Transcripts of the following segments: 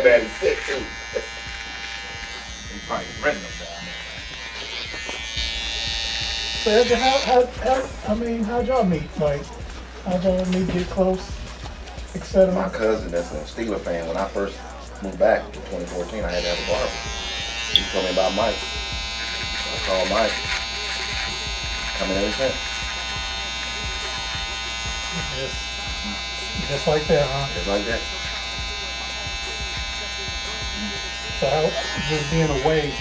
That is sick too. They probably renting them down So how'd y'all meet? Like, how'd y'all meet, get close, etc.? My cousin that's a Steeler fan, when I first moved back in 2014, I had to have a barber. He told me about Mike. I called Mike. Coming ever since. Just like that, huh? Just like that. So how, just being away,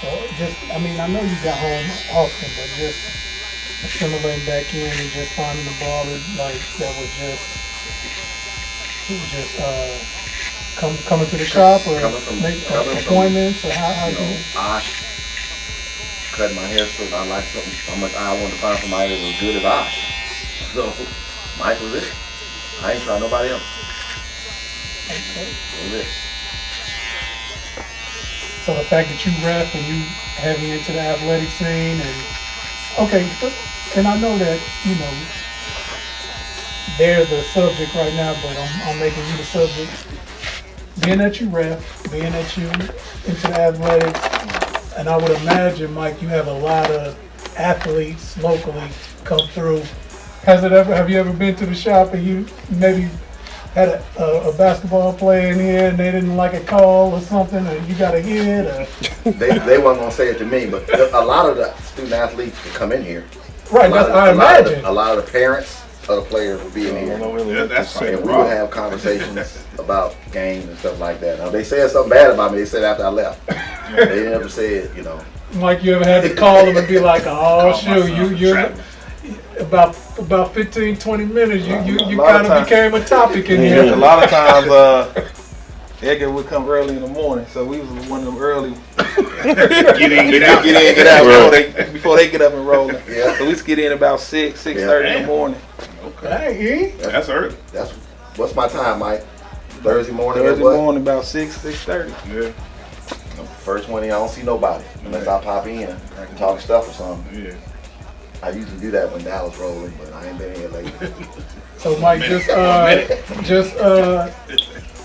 I know you got home often, but just assimilating back in and just finding a barber like that was coming to the shop or make appointments or how you know, Osh cutting my hair so I like something. How much I wanted to find somebody that was good as Osh. So Mike was it. I ain't trying nobody else. Okay. That was it. So the fact that you ref and you heavy into the athletic scene and I know that, you know, they're the subject right now, but I'm making you the subject. Being that you ref, being that you into the athletics, and I would imagine, Mike, you have a lot of athletes locally come through. Have you ever been to the shop and you maybe had a basketball player in here and they didn't like a call or something, or you got a hit? Or they wasn't gonna say it to me, but a lot of the student athletes that come in here, right? I imagine a lot of the parents of the players would be in here. Yeah, that's right. And we would have conversations about games and stuff like that. Now, they said something bad about me. They said after I left. They never said, you know. Mike, you ever had to call them and be like, "Oh shoot, you're about 15, 20 minutes, you kind of became a topic in here." A lot of times, Edgar would come early in the morning, so we was one of them early. Get in, get out. Get out before they get up and roll. Yeah. So we used to get in about 6:30 in the morning. Okay. Hey, That's early. That's what's my time, Mike? Thursday morning. Thursday morning about 6:30. Yeah. First one in, I don't see nobody unless I pop in and talk stuff or something. Yeah. I usually do that when Dallas rolling, but I ain't been here lately. so Mike,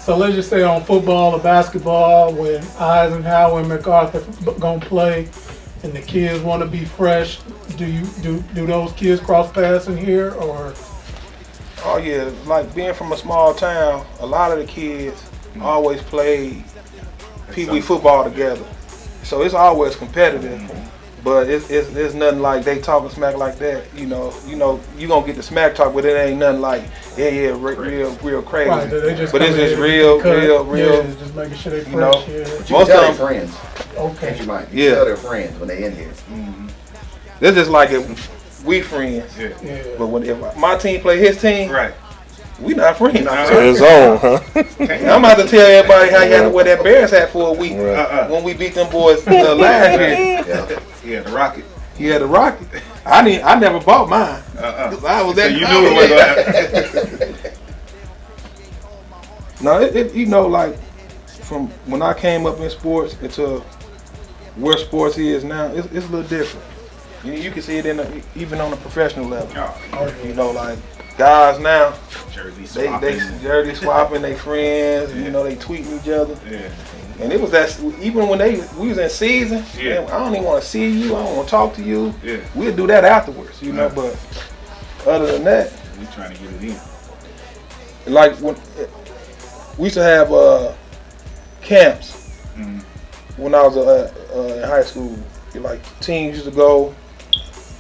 so let's just say on football or basketball, when Eisenhower and MacArthur gonna play, and the kids want to be fresh, do those kids cross paths in here or? Oh yeah, like being from a small town, a lot of the kids always played Pee Wee football together, so it's always competitive. But it's nothing like they talking smack like that. You know, you gonna get the smack talk, but it ain't nothing like real crazy. Right, but it's just real. Yeah, just making sure they fresh. You know, But you most tell of their them, friends. Okay. Can't you, Mike? You tell their friends when they in here. they're just like we friends. Yeah. But if my team play his team, Right. we not friends. His own, huh? I'm about to tell everybody how you had to wear that Bears hat for a week when we beat them boys last year. Yeah, the Rocket. Yeah, the Rocket. I never bought mine. I was So you knew it was gonna happen. No, you know, like from when I came up in sports into where sports is now, it's a little different. You can see it even on a professional level. You know, like guys now, Jersey they jersey swapping, they friends. You know, they tweeting each other. Yeah. And it was that even when we was in season, Yeah. man, I don't even want to see you. I don't want to talk to you. Yeah. We'll do that afterwards, you know. But other than that, We trying to get it in. like when we used to have camps when I was in high school. Like teams used to go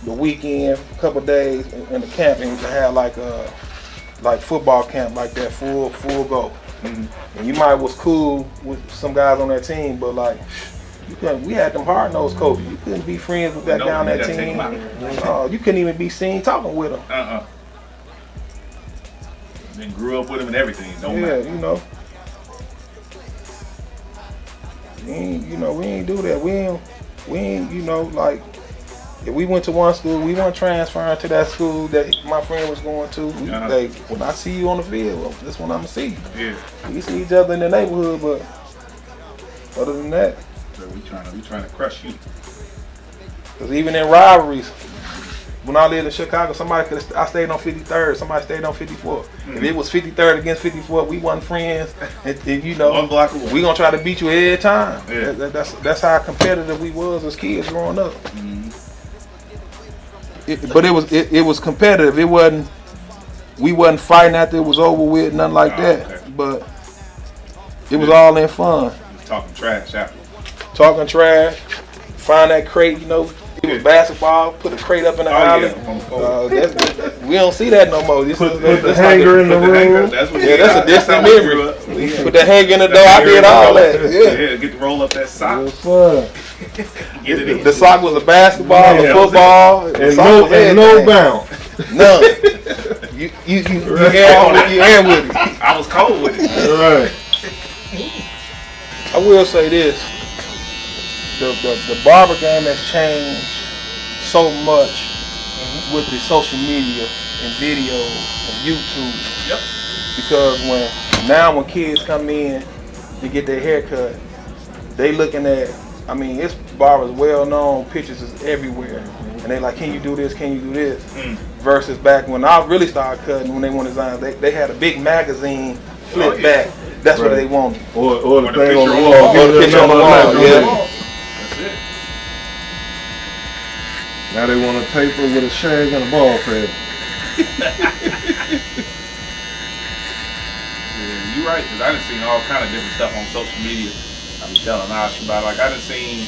the weekend, a couple of days in the camp, and we used to have like football camp like that, full go. And you might was cool with some guys on that team, but like we had them hard-nosed coaches. You couldn't be friends with that guy on that team. You couldn't even be seen talking with him. Then grew up with him and everything. Don't Yeah, matter. you know. We ain't do that. We ain't, you know, like if we went to one school, we weren't transferring to that school that my friend was going to. Like, when I see you on the field, well, that's when I'm gonna see you. Yeah. We see each other in the neighborhood, but other than that, So we trying to crush you. because even in rivalries, when I lived in Chicago, I stayed on 53rd, somebody stayed on 54th. If it was 53rd against 54th, we wasn't friends. And you know, One block away. we gonna try to beat you every time. Yeah. That's how competitive we was as kids growing up. But it was competitive. We wasn't fighting after it was over with, nothing like that. Okay. But it was all in fun. Talking trash after. Talking trash, find that crate, you know. It was basketball, put the crate up in the alley. We don't see that no more. This Put is the hanger in the room. That's what that's a distant memory. Put the hanger in the door, I did all that. Yeah, get to roll up that sock. Yes, sir. Get it in. The sock was a basketball, Yeah, a football, And no bounce. None. You had with it. I was cold with it. All right. I will say this. The barber game has changed so much with the social media and video and YouTube. Yep. Because when kids come in to get their hair cut, they looking at, I mean, it's barbers well known, pictures is everywhere. And they like, can you do this, can you do this? Versus back when I really started cutting, when they wanted designs, they had a big magazine flip back. That's what they wanted. Or the Or the thing on the picture wall. on the Give the it picture on the another wall, level. yeah. That's it. Now they want a taper with a shag and a ball pad. Yeah, you're right, because I done seen all kind of different stuff on social media. I be telling Ash about, like, I done seen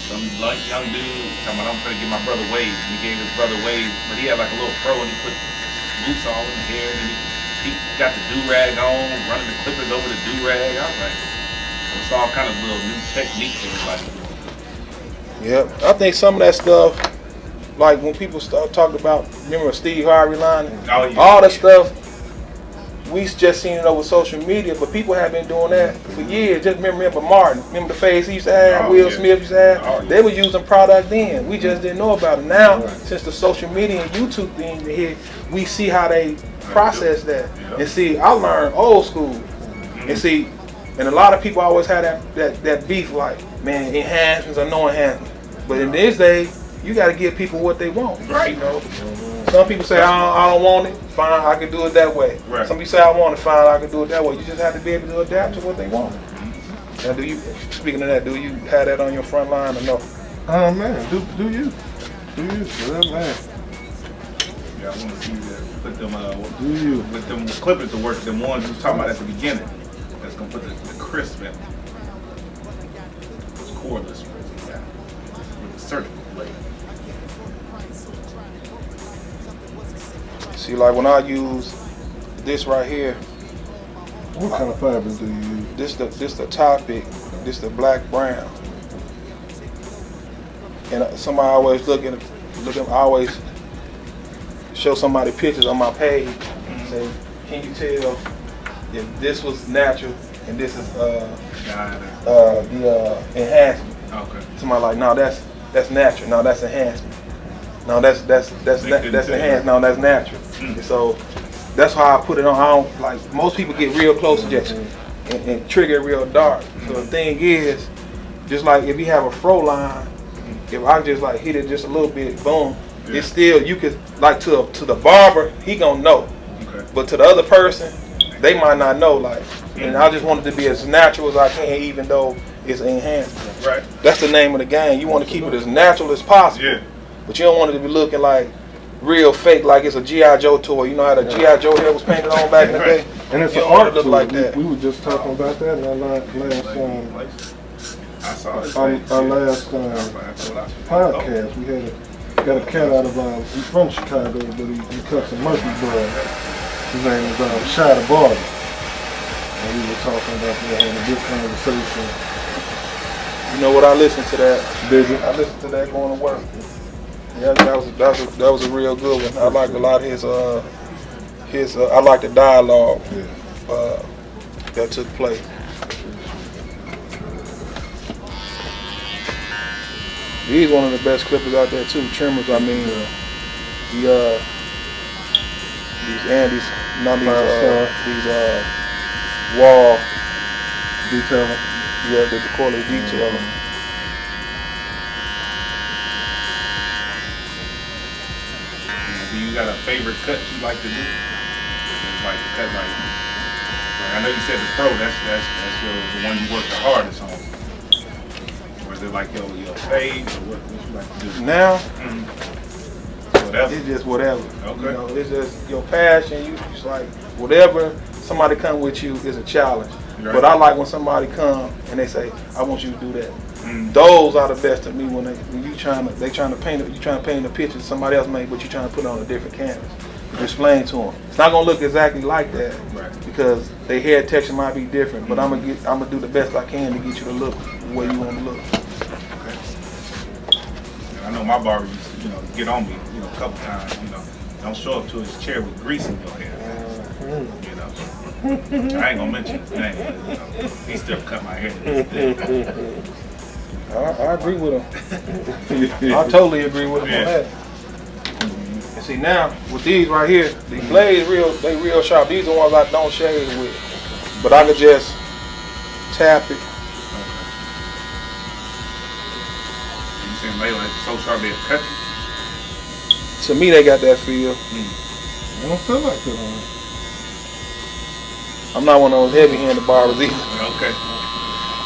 some young dude talking about, I'm trying to get my brother waves. And he gave his brother waves, but he had like a little fro and he put mousse all in his hair, and then he got the do-rag on, running the clippers over the do-rag. I was like, it's all kind of little new techniques everybody doing. Yep. I think some of that stuff, like when people start talking about, remember Steve Harvey line? Oh, yeah. All that stuff, we just seen it over social media, but people have been doing that for years. Just remember Martin. Remember the face he used to have, Oh, Will yeah. Smith used to have? Oh, yeah. They were using product then. We just didn't know about it. Now, since the social media and YouTube thing hit, we see how they process that. Yeah. And see, I learned old school. And see, and a lot of people always had that beef, like, man, enhancements or no enhancements. But in this day, you got to give people what they want. Right. You know? Some people say, I don't want it. Fine, I can do it that way. Right. Some people say, I want it. Fine, I can do it that way. You just have to be able to adapt to what they want. Now, speaking of that, do you have that on your front line or no? Oh man, do you? Whatever, man. Yeah, I want to see that. Put them, Do you? with them clippers to work, them ones you was talking about at the beginning. That's going to put the crisp in. It's cordless. Yeah. With the surgical blade. See, like when I use this right here, What kind of fabric do you use? this the topic, this the black brown. And somebody always I always show somebody pictures on my page. Say, can you tell if this was natural and this is the enhancement? Okay. Somebody like, no, that's natural. No, that's enhancement. No, that's enhanced. No, that's natural. And so that's how I put it on. I don't like most people get real close and trigger it real dark. So the thing is, just like if you have a fro line, if I just like hit it just a little bit, boom, it's still, you could, like to the barber, he gonna know. Okay. But to the other person, they might not know. Like, and I just want it to be as natural as I can, even though it's enhanced. Right. That's the name of the game. You want to keep it as natural as possible. Yeah. But you don't want it to be looking like real fake, like it's a G.I. Joe toy. You know how the G.I. Joe hair was painted on back in the day? And it's You an don't want art it to look tool. like that. We were just talking about that in our last I saw it. our last podcast. We had got a cat out of he's from Chicago, but he cuts a Murphy bud. His name is Shada Barber. And we were talking about that, having a good conversation. You know what? I listened to that. Busy. I listened to that going to work. Yeah, that was a real good one. I liked a lot of his I liked the dialogue that took place. He's one of the best clippers out there too. Trimmers, I mean, these Andes, not these wall Detailing. Yeah, the quality detail. Do you got a favorite cut you like to do? It's like the cut like I know you said the pro. That's the one you work the hardest on. Or is it like your fade or what you like to do? Now, Whatever. it's just whatever. Okay. You know, it's just your passion. You just like whatever somebody come with you is a challenge. Right. But I like when somebody come and they say, "I want you to do that." Those are the best to me when you trying to paint a picture somebody else made, but you trying to put it on a different canvas. You explain to them. It's not gonna look exactly like that, Right. because their hair texture might be different. But I'm gonna do the best I can to get you to look the way you want to look. Okay. I know my barber used to, get on me, a couple times, don't show up to his chair with grease in your hair. I ain't gonna mention his name, but, he still cut my hair to this day. I agree with him. I totally agree with him on that. And see now with these right here, these blades they real sharp. These are the ones I don't shave with, but I could just tap it. You saying they like so sharp they'll cut you? To me, they got that feel. I don't feel like that on I'm not one of those heavy-handed barbers either. Okay.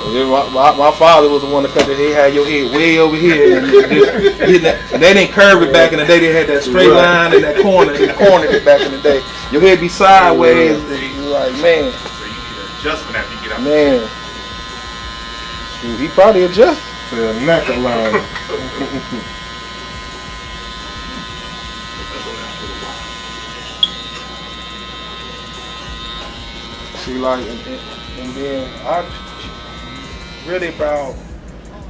My father was the one that cut your hair. He had your head way over here, and they didn't curve it back in the day. They had that straight line in that corner. They cornered it back in the day. Your head be sideways. And you're like, man. So you need an adjustment after you get out. Man. Shoot, he probably adjusted. the neck line. See, like, and then I really about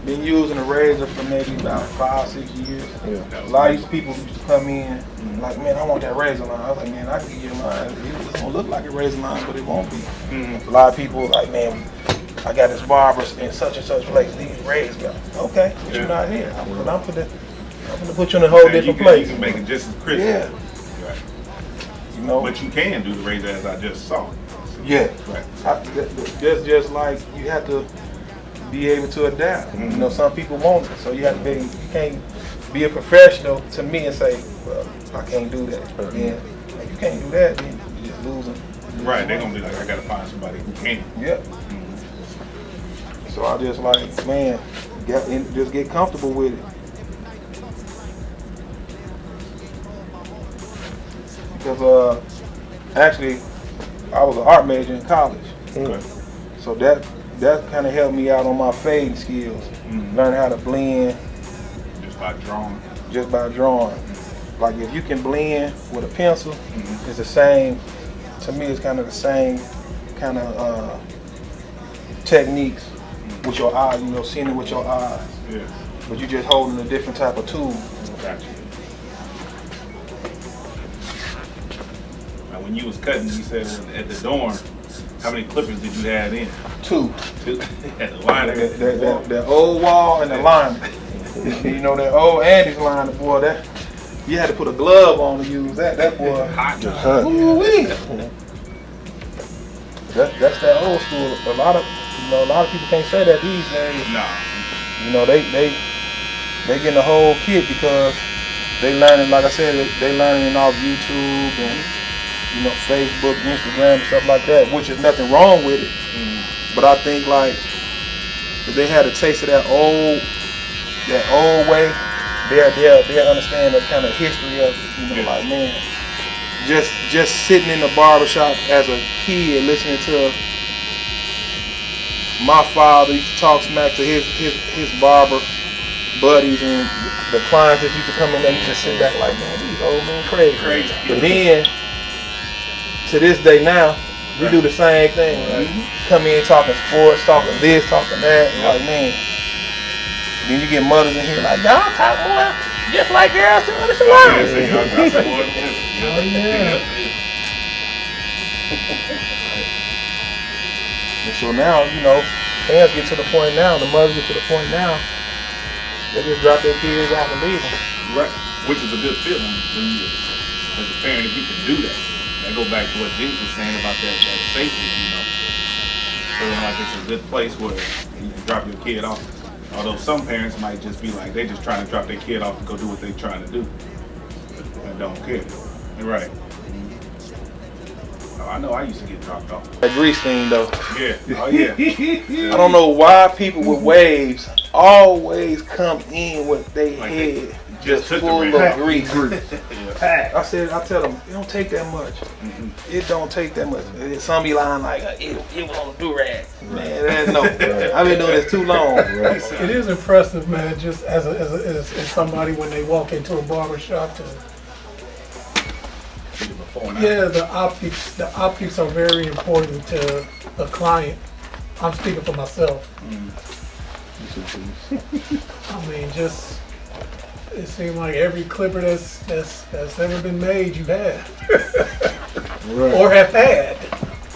been using a razor for maybe about 5-6 years. Yeah. A lot of these people used to come in like, man, I want that razor line. I was like, man, I can give you mine. It's gonna look like a razor line, but it won't be. A lot of people like, man, I got this barber in such and such place. These razors, okay, but you're not here. I'm gonna put you in a whole different place. You can make it just as crisp. Yeah. Right. You know. But you can do the razor as I just saw. Yeah. Right. Just like you have to be able to adapt. You know, some people won't, so you have to be. You can't be a professional to me and say, well, I can't do that. Then if you can't do that, then you're just losing. Right. They're gonna be like, I gotta find somebody who can. Yep. So I just like, man, just get comfortable with it. Because actually, I was an art major in college. Okay. So that kind of helped me out on my fading skills. Learn how to blend Just by drawing. just by drawing. Like if you can blend with a pencil, it's the same. To me, it's kind of the same kind of techniques with your eyes. You know, seeing it with your eyes. Yeah. But you just holding a different type of tool. Gotcha. Now, when you was cutting, you said at the dorm, how many clippers did you have in? Two. Two. At the liner. That old wall and the liner. You know that old Andy's liner, boy. That you had to put a glove on to use that. That boy. Hot. Ooh-wee. That's that old school. A lot of people can't say that these days. No. You know, they getting the whole kit because they learning, like I said, they learning off YouTube and Facebook, Instagram, and stuff like that, which is nothing wrong with it. But I think like if they had a taste of that old way, they'll understand the kind of history of it. Like, man, just sitting in the barbershop as a kid listening to my father used to talk smack to his barber buddies and the clients that used to come in there. You just sit back like, man, these old men crazy. But then to this day now, we do the same thing. Right? Come in talking sports, talking this, talking that. Like, man. Then you get mothers in here like, y'all talk more just like girls in the salon. Oh, yeah. And so now, parents get to the point now, the mothers get to the point now, they just drop their kids off and leave them. Right. Which is a good feeling when you, as a parent, if you can do that. That go back to what Jinx was saying about that safety, feeling like it's a good place where you can drop your kid off. Although some parents might just be like, they just trying to drop their kid off to go do what they're trying to do. that don't care. Right. Oh, I know I used to get dropped off. That grease thing though. Yeah. Oh yeah. I don't know why people with waves always come in with their Like head just took the full ring. of grease. Yeah. I tell them, it don't take that much. It don't take that much. Some be lying like, it was on a do-rag. Man, no. I've been doing this too long. It is impressive, man, just as somebody when they walk into a barber shop to Before and yeah, the optics are very important to a client. I'm speaking for myself. I mean, just it seemed like every clipper that's ever been made, you've had or have had.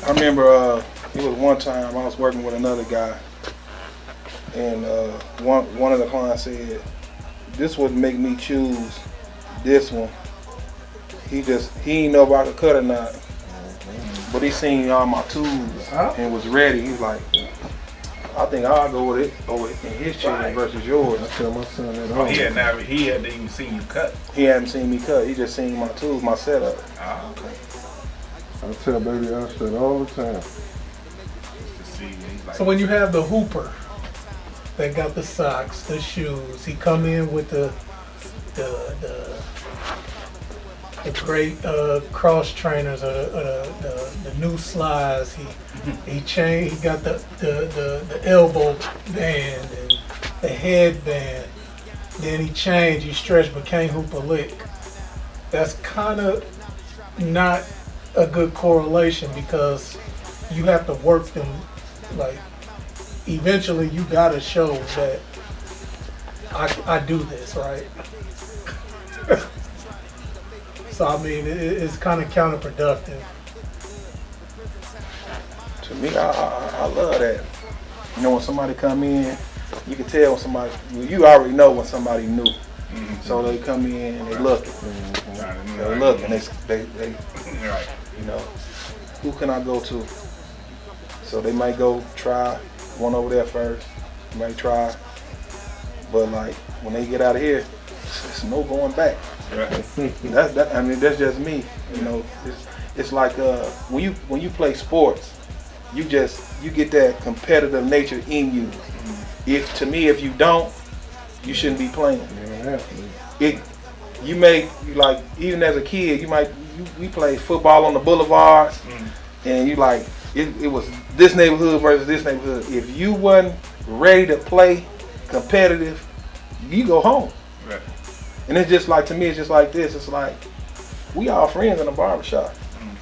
I remember it was one time I was working with another guy, and one of the clients said, "This would make me choose this one." He didn't know if I could cut or not, but he seen all my tools and was ready. He was like, "I think I'll go with it over in his chair versus yours." I tell my son that Oh, all he hadn't even seen you cut. He hadn't seen me cut. He just seen my tools, my setup. Ah, okay. I tell baby Ash that all the time. Just to see, he's like, So when you have the hooper that got the socks, the shoes, he come in with the great cross trainers, the new slides. He got the elbow band and the headband. Then he changed. He stretched, became hooper lick. That's kind of not a good correlation because you have to work them. Like eventually, you gotta show that I do this right. So I mean, it's kind of counterproductive. To me, I love that. You know, when somebody come in, you can tell when somebody, you already know when somebody new. So they come in and they looking. They looking. They right. you know, who can I go to? So they might go try one over there first. They might try, but like when they get out of here, it's no going back. Right. I mean, that's just me. You know, it's like when you play sports, you get that competitive nature in you. If you don't, you shouldn't be playing. Like even as a kid, we played football on the boulevards, and you like it was this neighborhood versus this neighborhood. If you wasn't ready to play competitive, you go home. Right. And it's just like, to me, it's just like this. It's like we all friends in a barbershop,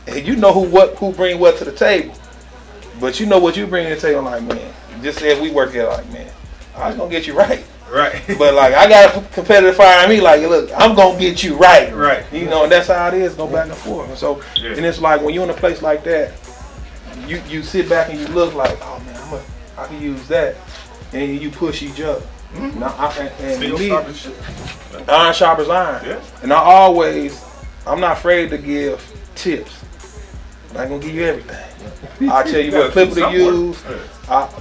and you know who bring what to the table, but you know what you bring to the table. Like, man, just say if we work here, like, man, I was gonna get you right. Right. But like, I got a competitor firing me. Like, look, I'm gonna get you right. Right. You know, and that's how it is. Go back and forth. And so, and it's like when you're in a place like that, you sit back and you look like, oh man, I can use that, and you push each other. Iron sharpens iron. Yeah. And I'm not afraid to give tips. I'm not gonna give you everything. I'll tell you what clipper to use,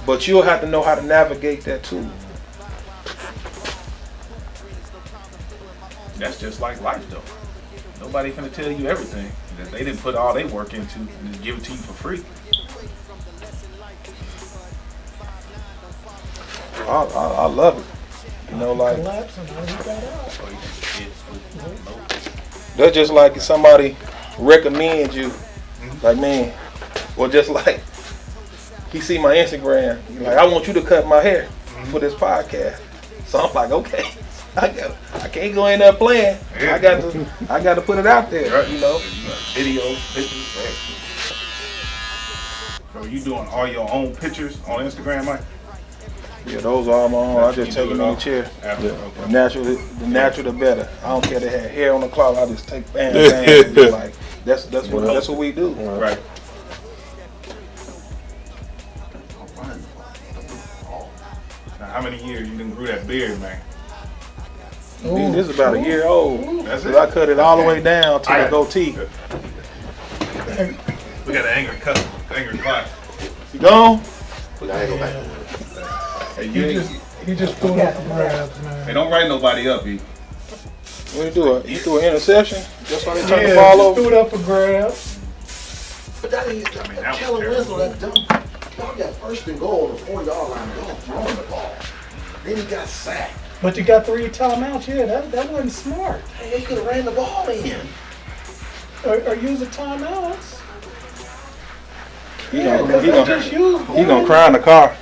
but you'll have to know how to navigate that tool. That's just like life though. Nobody finna tell you everything that they didn't put all their work into and just give it to you for free. I love it. You know, like that's just like if somebody recommends you, like, man, or just like he see my Instagram, like, I want you to cut my hair for this podcast. So I'm like, okay, I can't go in there playing. I got to put it out there. Right. You know, videos, pictures. Right. So you doing all your own pictures on Instagram, Mike? Yeah, those are all my own. I just take them in the chair. Okay. The natural, the better. I don't care if they had hair on the cloth. I just take bam, and just like that's what we do. Right. Now, how many years you done grew that beard, man? This is about a year old. That's it. I cut it all the way down to the goatee. We got an angry client. You gone? Yeah. He just pulled up the grabs, man. Hey, don't write nobody up, E. What you do? You do an interception? That's why they trying to follow. Threw it up for grabs. But that ain't, that Kellen was Winslow, that dumb, y'all got first and goal on the 40-yard line, y'all throwing the ball. Then he got sacked. But you got 3 timeouts. Yeah, that wasn't smart. Hey, he could have ran the ball in. Or use the timeouts. He He gonna cry in the car.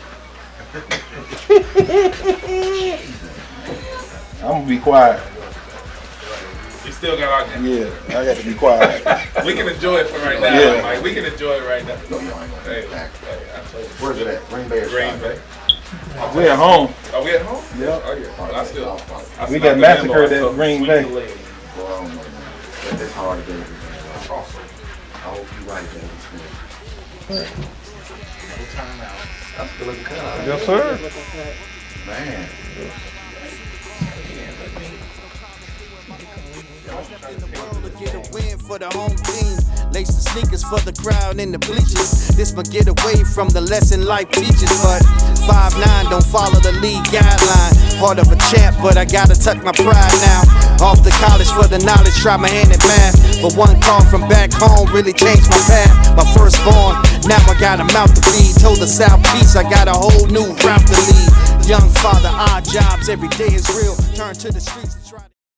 I'm gonna be quiet. We still got our. Yeah, I got to be quiet. We can enjoy it for right now. Yeah. Like, we can enjoy it right now. No, y'all ain't gonna Hey, get back. I told you. Where's it at? Green Bay or Green Chicago? Bay. We at home. Are we at home? Yeah. Oh yeah. I still. I We snuck got the massacred memo. at Green Sweet Bay. delay. Well, I don't know, man. It's hard to get everything. I hope you're right, man. That's still looking cut. Yes, sir. Man. Get a win for the home team. Lace the sneakers for the crowd in the bleachers. This might get away from the lesson life teaches, but 5'9" don't follow the league guideline. Heart of a champ, but I gotta tuck my pride now. Off to college for the knowledge, try my hand at math. But one call from back home really changed my path. My firstborn, now I got a mouth to feed. Told the South Beach I got a whole new route to lead. Young father, odd jobs, every day is real. Turn to the streets to try to